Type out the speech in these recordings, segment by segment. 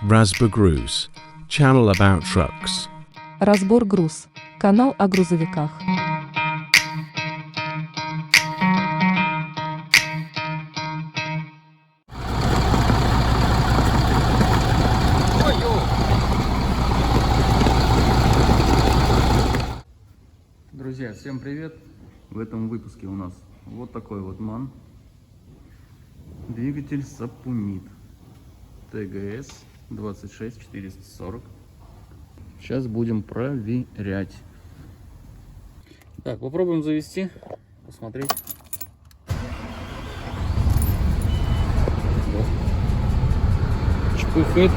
Разбор channel about trucks. Разбор груз. Канал о грузовиках. Друзья, всем привет! В этом выпуске у нас вот такой вот МАН. Двигатель Сапунит. ТГС 26440. Сейчас будем проверять. Так, попробуем завести, посмотреть. Чпыхает.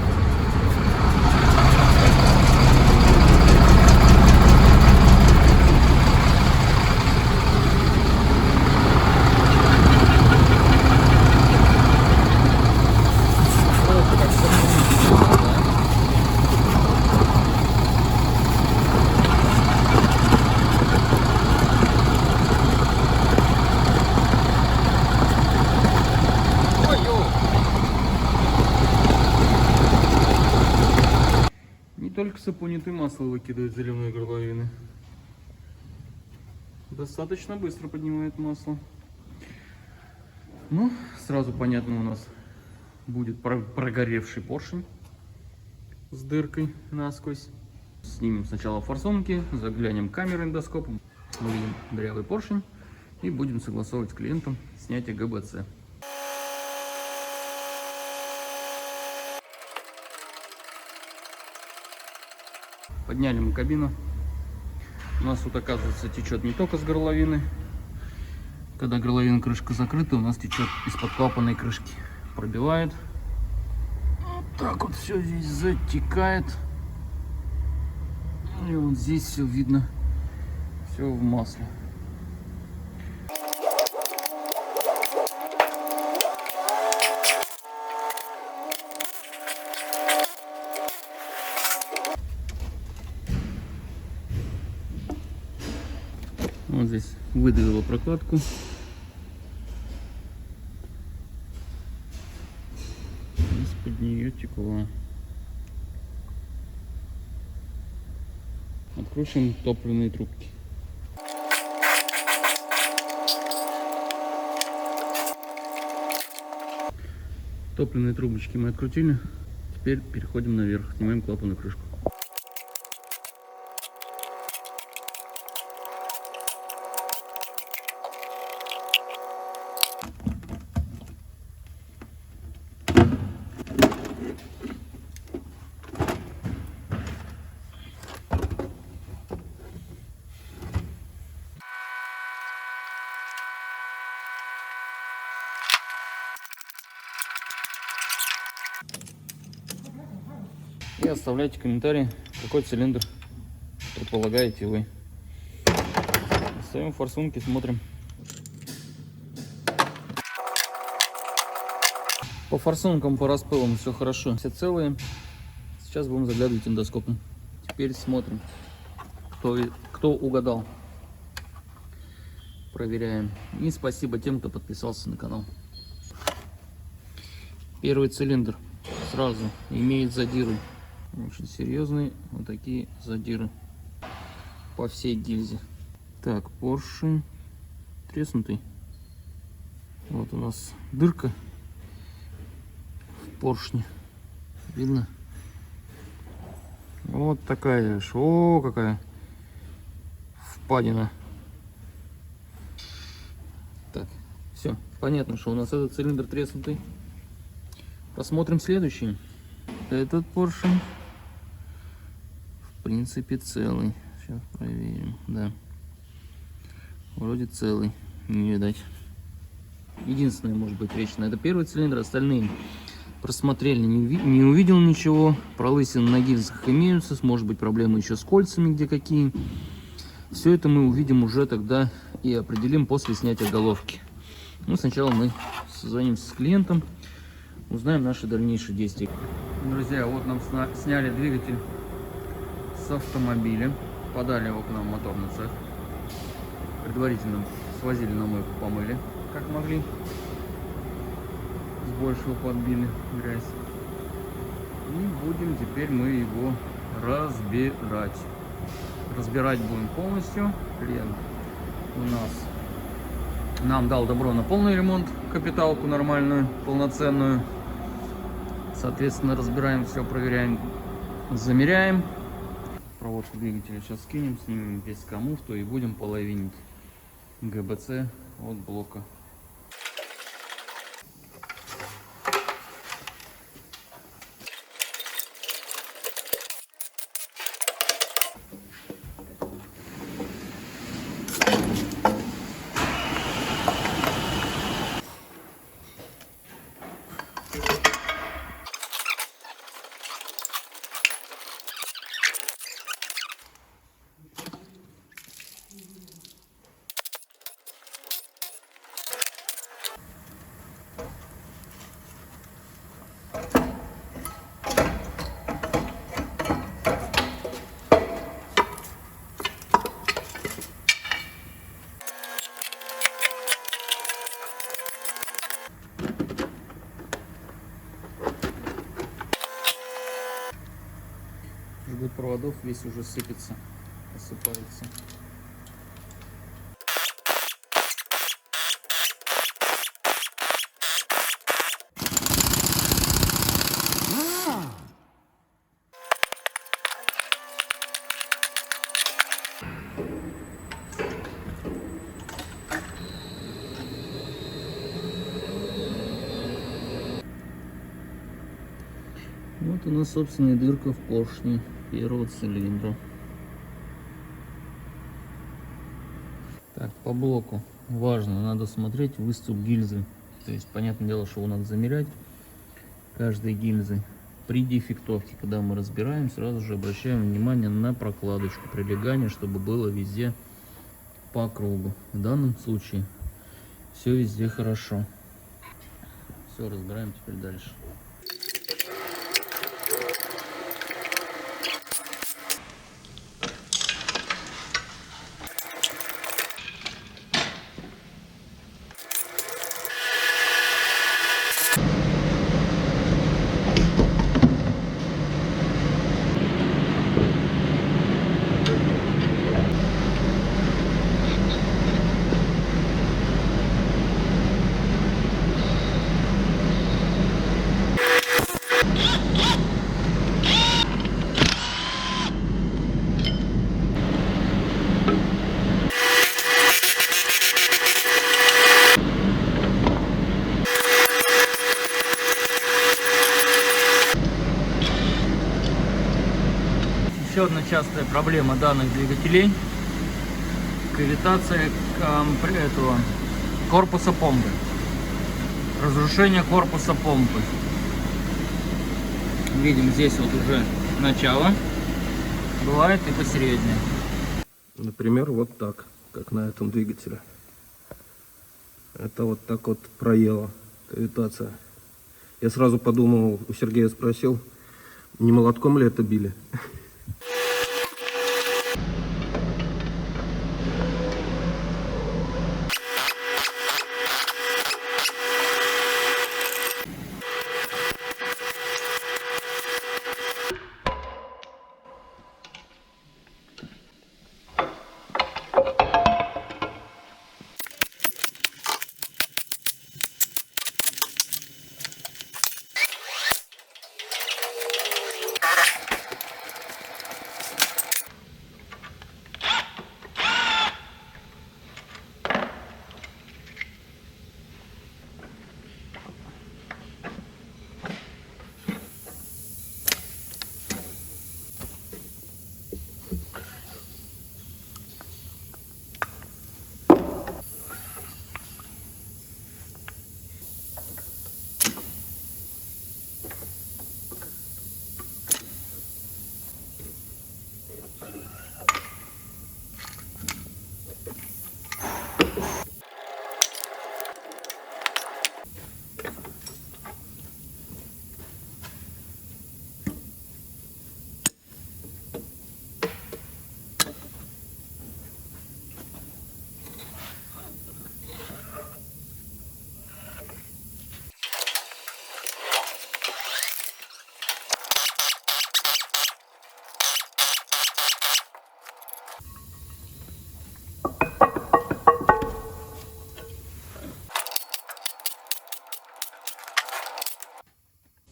Не только сапуниты масло выкидывают заливные горловины. Достаточно быстро поднимает масло. Ну, сразу понятно, у нас будет прогоревший поршень с дыркой насквозь. Снимем сначала форсунки, заглянем камерой эндоскопом, увидим дырявый поршень и будем согласовывать с клиентом снятие ГБЦ. Подняли мы кабину. У нас тут, оказывается, течет не только с горловины. Когда горловина крышка закрыта, у нас течет из-под клапанной крышки. Пробивает. Вот так вот все здесь затекает. И вот здесь все видно. Все в масле. Вот здесь выдавила прокладку. Из-под нее текло. Откручиваем топливные трубки. Топливные трубочки мы открутили. Теперь переходим наверх. Снимаем клапанную крышку. И оставляйте комментарии, какой цилиндр предполагаете вы. Ставим форсунки, смотрим. По форсункам, по распылам все хорошо, все целые. Сейчас будем заглядывать эндоскопом. Теперь смотрим, кто угадал. Проверяем. И спасибо тем, кто подписался на канал. Первый цилиндр сразу имеет задиры. Очень серьезные вот такие задиры по всей гильзе. Так, поршень треснутый. Вот у нас дырка в поршне. Видно? Вот такая. О, какая впадина. Так, все. Понятно, что у нас этот цилиндр треснутый. Посмотрим следующий. Этот поршень в принципе целый. Сейчас проверим. Да, вроде целый, не видать. Единственное, может быть, вечно это первый цилиндр. Остальные просмотрели, не увидел ничего. Пролысины на гильзах имеются. Может быть, проблемы еще с кольцами, где какие. Все это мы увидим уже тогда и определим после снятия головки. Ну, сначала мы созвонимся с клиентом, узнаем наши дальнейшие действия. Друзья, вот нам сняли двигатель с автомобиля, подали его к нам в моторный цех, предварительно свозили на мойку, помыли как могли, с большего подбили грязь и будем теперь мы его разбирать. Разбирать будем полностью. Клиент у нас нам дал добро на полный ремонт, капиталку нормальную, полноценную. Соответственно, разбираем все, проверяем, замеряем. Проводку двигателя сейчас скинем, снимем весь коммуфту и будем половинить ГБЦ от блока. Жгут проводов весь уже сыпется, осыпается. Вот у нас, собственно, дырка в поршне первого цилиндра. Так, по блоку важно, надо смотреть выступ гильзы. То есть, понятное дело, что его надо замерять каждой гильзы. При дефектовке, когда мы разбираем, сразу же обращаем внимание на прокладочку прилегания, чтобы было везде по кругу. В данном случае все везде хорошо. Все, разбираем теперь дальше. Еще одна частая проблема данных двигателей — кавитация этого корпуса помпы, разрушение корпуса помпы. Видим, здесь вот уже начало, бывает и посередине. Например, вот так, как на этом двигателе. Это вот так вот проела кавитация. Я сразу подумал, у Сергея спросил, не молотком ли это били?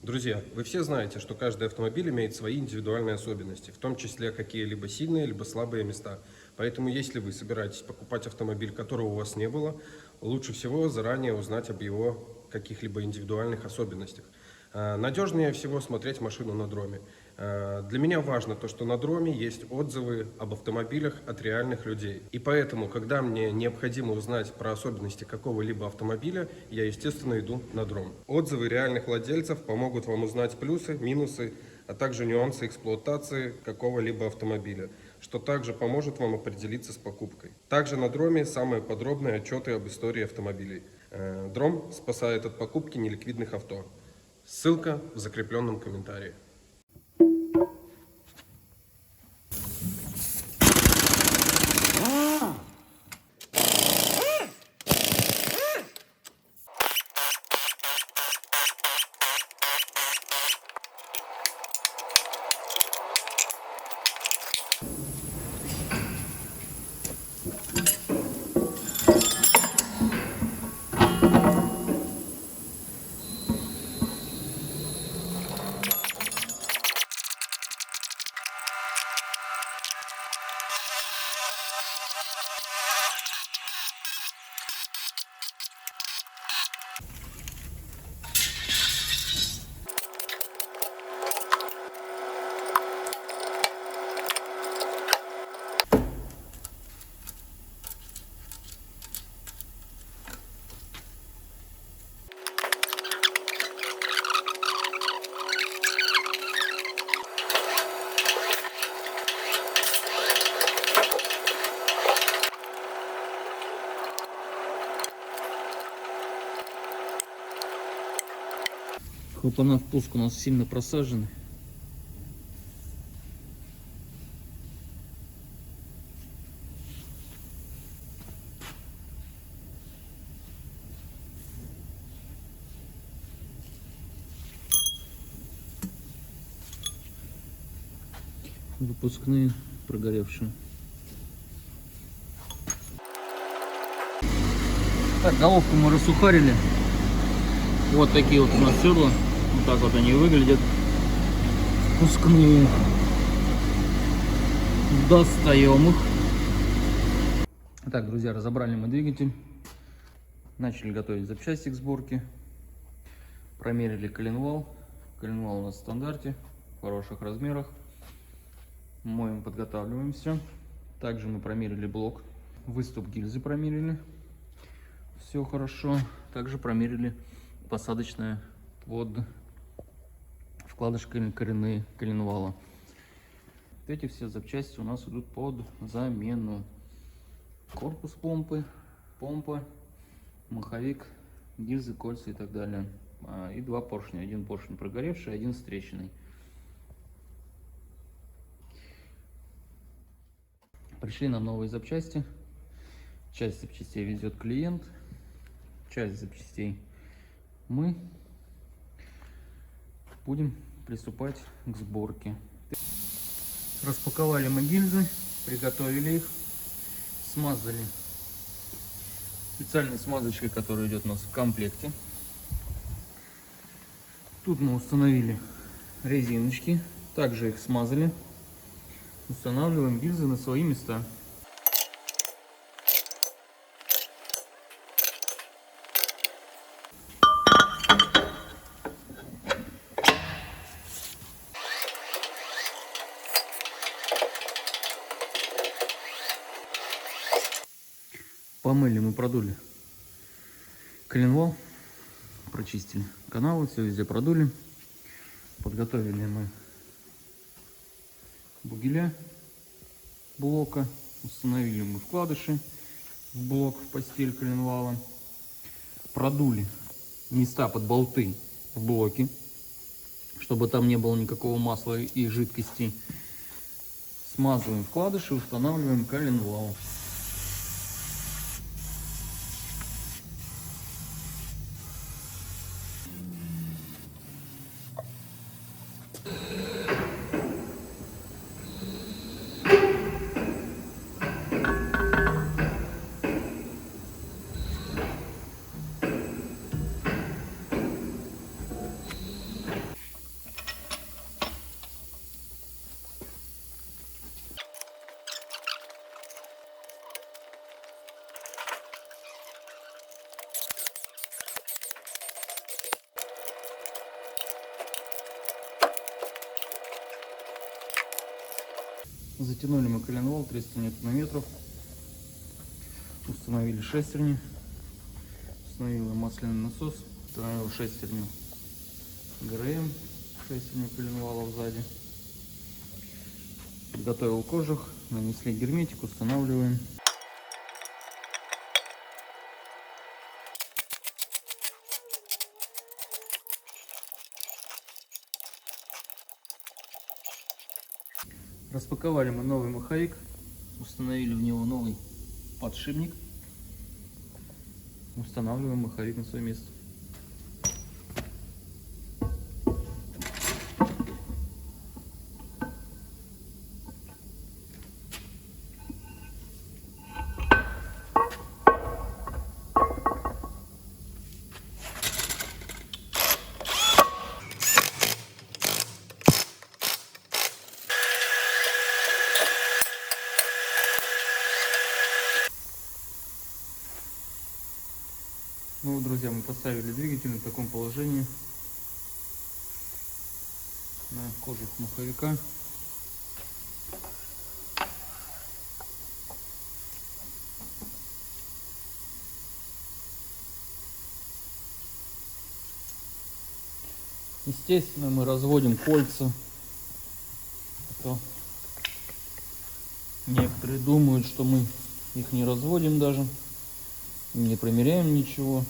Друзья, вы все знаете, что каждый автомобиль имеет свои индивидуальные особенности, в том числе какие-либо сильные, либо слабые места. Поэтому, если вы собираетесь покупать автомобиль, которого у вас не было, лучше всего заранее узнать об его каких-либо индивидуальных особенностях. Надежнее всего смотреть машину на дроме. Для меня важно то, что на дроме есть отзывы об автомобилях от реальных людей. И поэтому, когда мне необходимо узнать про особенности какого-либо автомобиля, я, естественно, иду на дром. Отзывы реальных владельцев помогут вам узнать плюсы, минусы, а также нюансы эксплуатации какого-либо автомобиля, что также поможет вам определиться с покупкой. Также на дроме самые подробные отчеты об истории автомобилей. Дром спасает от покупки неликвидных авто. Ссылка в закрепленном комментарии. Клапана впуск у нас сильно просажены. Выпускные прогоревшие. Так, головку мы рассухарили. Вот такие вот у нас седла. Вот так вот они выглядят. Впускные. Достаем их. Так, друзья, разобрали мы двигатель. Начали готовить запчасти к сборке. Промерили коленвал. Коленвал у нас в стандарте, в хороших размерах. Моем, подготавливаем все. Также мы промерили блок. Выступ гильзы промерили. Все хорошо. Также промерили посадочное под вкладышками коренные коленвала. Вот эти все запчасти у нас идут под замену. Корпус помпы, помпа, маховик, гильзы, кольца и так далее. И два поршня. Один поршень прогоревший, один с трещиной. Пришли нам новые запчасти. Часть запчастей везет клиент, часть запчастей мы будем приступать к сборке. Распаковали мы гильзы, приготовили их, смазали специальной смазочкой, которая идет у нас в комплекте. Тут мы установили резиночки, также их смазали. Устанавливаем гильзы на свои места. Помыли, мы продули коленвал, прочистили каналы, все везде продули. Подготовили мы бугеля блока, установили мы вкладыши в блок, в постель коленвала, продули места под болты в блоке, чтобы там не было никакого масла и жидкости. Смазываем вкладыши, устанавливаем коленвал. Затянули мы коленвал 300 ньютон-метров. Установили шестерни. Установил масляный насос. Установил шестерню ГРМ. Шестерню коленвала сзади. Подготовил кожух. Нанесли герметик. Устанавливаем. Распаковали мы новый маховик, установили в него новый подшипник, устанавливаем маховик на свое место. Ну вот, друзья, мы поставили двигатель в таком положении на кожух маховика. Естественно, мы разводим кольца. А то некоторые думают, что мы их не разводим даже. Не промеряем ничего.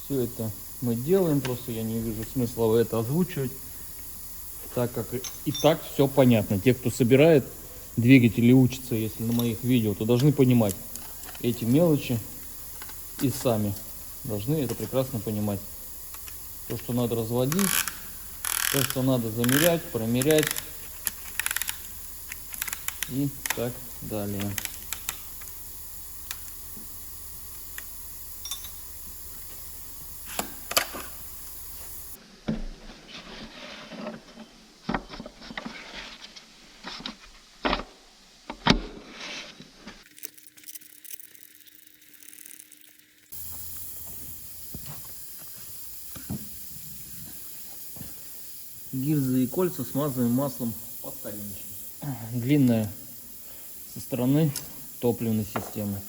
Все это мы делаем, просто я не вижу смысла это озвучивать, так как и так все понятно. Те, кто собирает двигатели, учатся, если на моих видео, то должны понимать эти мелочи и сами должны это прекрасно понимать. То, что надо разводить, то, что надо замерять, промерять и так далее. Гильзы и кольца смазываем маслом по старинке. Длинная со стороны топливной системы.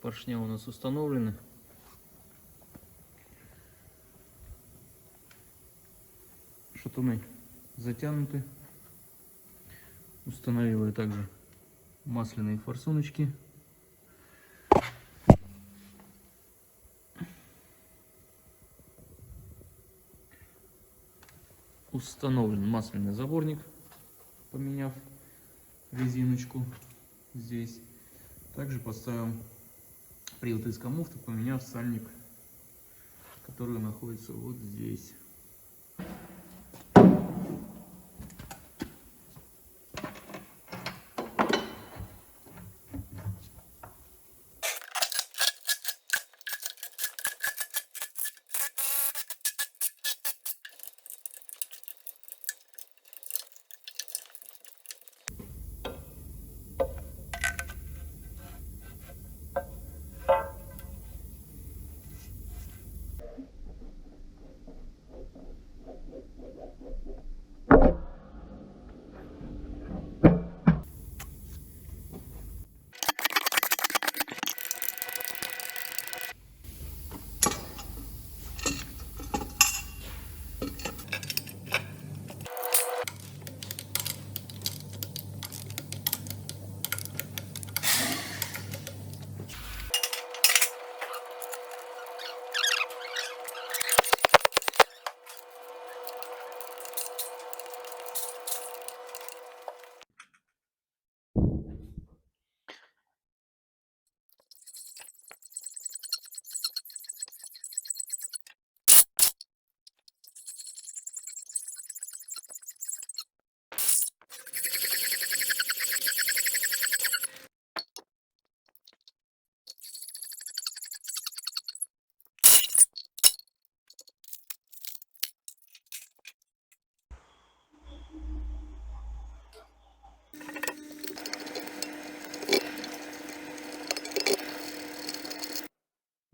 Поршня у нас установлены. Шатуны затянуты. Установила я также масляные форсуночки. Установлен масляный заборник, поменяв резиночку здесь. Также поставил привод из коммуфта, поменяв сальник, который находится вот здесь.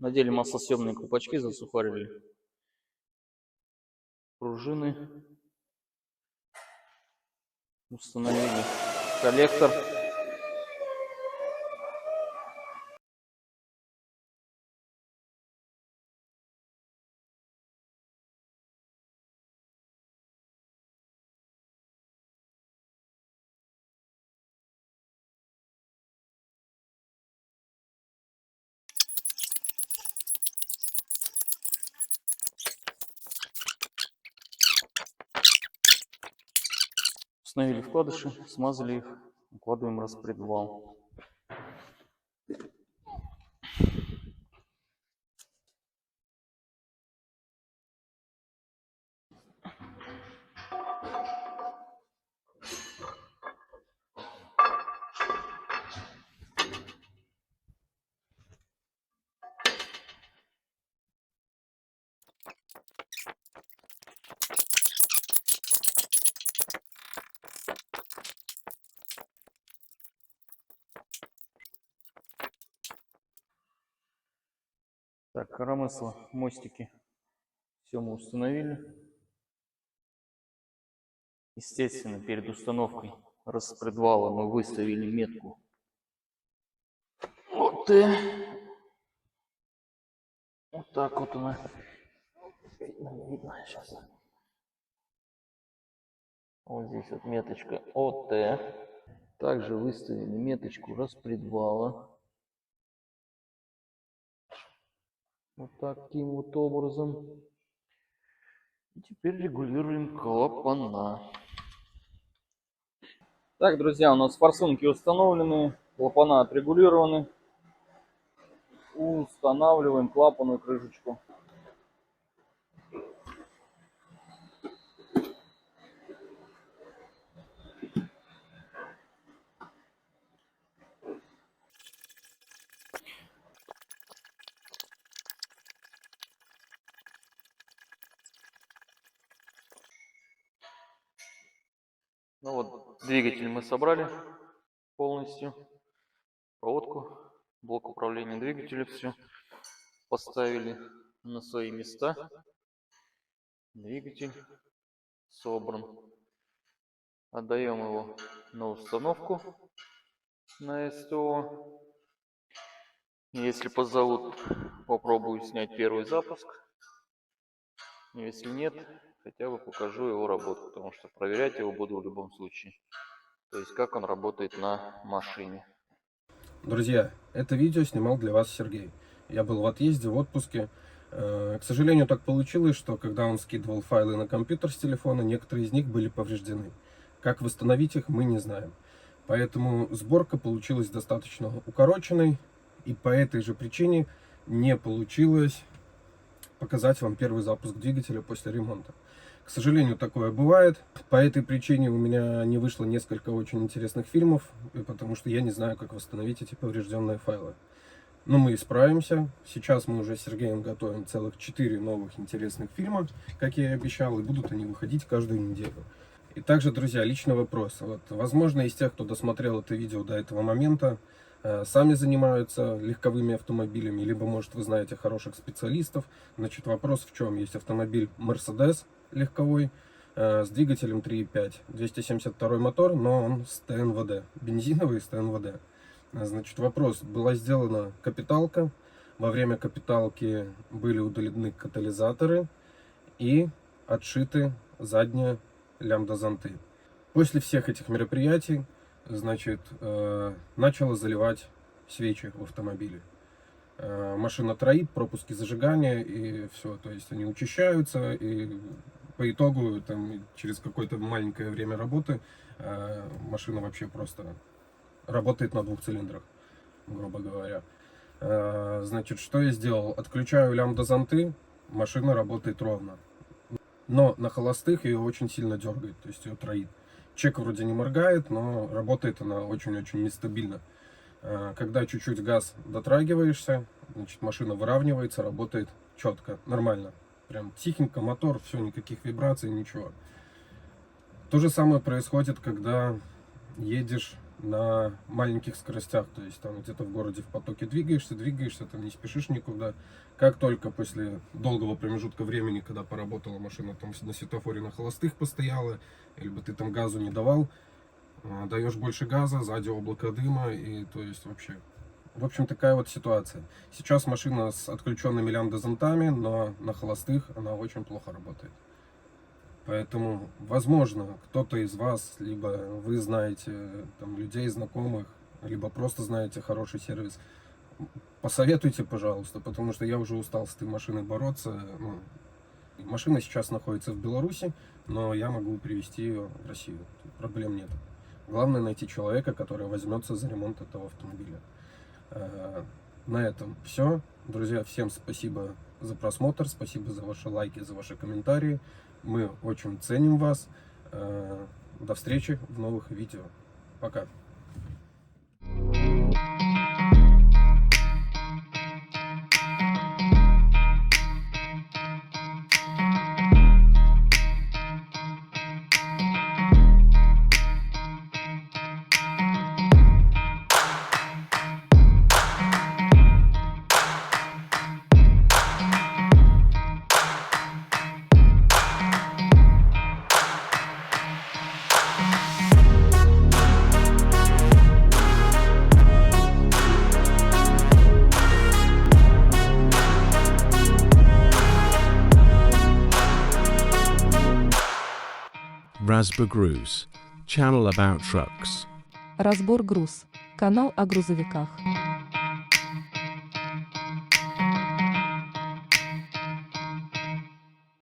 Надели маслосъемные колпачки, засухарили пружины, установили коллектор. Установили вкладыши, смазали их, укладываем распредвал. Так, коромысло, мостики, все мы установили. Естественно, перед установкой распредвала мы выставили метку ОТ. Вот так вот она. Видно сейчас. Вот здесь вот меточка ОТ. Также выставили меточку распредвала. Вот таким вот образом. И теперь регулируем клапана. Так, друзья, у нас форсунки установлены, клапана отрегулированы. Устанавливаем клапанную крышечку. Ну вот, двигатель мы собрали полностью, проводку, блок управления двигателя, все поставили на свои места. Двигатель собран. Отдаем его на установку на СТО. Если позовут, попробую снять первый запуск. Если нет, хотя бы покажу его работу, потому что проверять его буду в любом случае. То есть как он работает на машине. Друзья, это видео снимал для вас Сергей. Я был в отъезде, в отпуске. К сожалению, так получилось, что когда он скидывал файлы на компьютер с телефона, некоторые из них были повреждены. Как восстановить их, мы не знаем. Поэтому сборка получилась достаточно укороченной, и по этой же причине не получилось показать вам первый запуск двигателя после ремонта. К сожалению, такое бывает. По этой причине у меня не вышло несколько очень интересных фильмов, потому что я не знаю, как восстановить эти поврежденные файлы. Но мы исправимся. Сейчас мы уже с Сергеем готовим целых 4 новых интересных фильма, как я и обещал, и будут они выходить каждую неделю. И также, друзья, личный вопрос. Вот, возможно, из тех, кто досмотрел это видео до этого момента, сами занимаются легковыми автомобилями, либо, может, вы знаете хороших специалистов. Значит, вопрос в чем? Есть автомобиль Mercedes легковой с двигателем 3.5, 272 мотор, но он с ТНВД, бензиновый с ТНВД. Значит, вопрос. Была сделана капиталка, во время капиталки были удалены катализаторы и отшиты задние лямбда-зонты. После всех этих мероприятий, значит, начала заливать свечи в автомобиле. Машина троит, пропуски зажигания и все. То есть они учащаются, и по итогу там, через какое-то маленькое время работы машина вообще просто работает на 2 цилиндрах, грубо говоря. Значит, что я сделал? Отключаю лямбда-зонты, машина работает ровно. Но на холостых ее очень сильно дергает, то есть ее троит. Чек вроде не моргает, но работает она очень-очень нестабильно. Когда чуть-чуть газ дотрагиваешься, значит, машина выравнивается, работает четко, нормально. Прям тихенько, мотор, все, никаких вибраций, ничего. То же самое происходит, когда едешь на маленьких скоростях, то есть там где-то в городе в потоке двигаешься, там не спешишь никуда. Как только после долгого промежутка времени, когда поработала машина там на светофоре на холостых постояла, либо ты там газу не давал, даешь больше газа, сзади облако дыма, и то есть вообще... В общем, такая вот ситуация. Сейчас машина с отключенными лямбда-зонтами, но на холостых она очень плохо работает. Поэтому, возможно, кто-то из вас, либо вы знаете там, людей, знакомых, либо просто знаете хороший сервис, посоветуйте, пожалуйста, потому что я уже устал с этой машиной бороться. Ну, машина сейчас находится в Беларуси, но я могу привезти ее в Россию. Проблем нет. Главное найти человека, который возьмется за ремонт этого автомобиля. На этом все. Друзья, всем спасибо за просмотр, спасибо за ваши лайки, за ваши комментарии. Мы очень ценим вас. До встречи в новых видео. Пока. Razborgruз, channel about trucks. Разбор груз. Канал о грузовиках.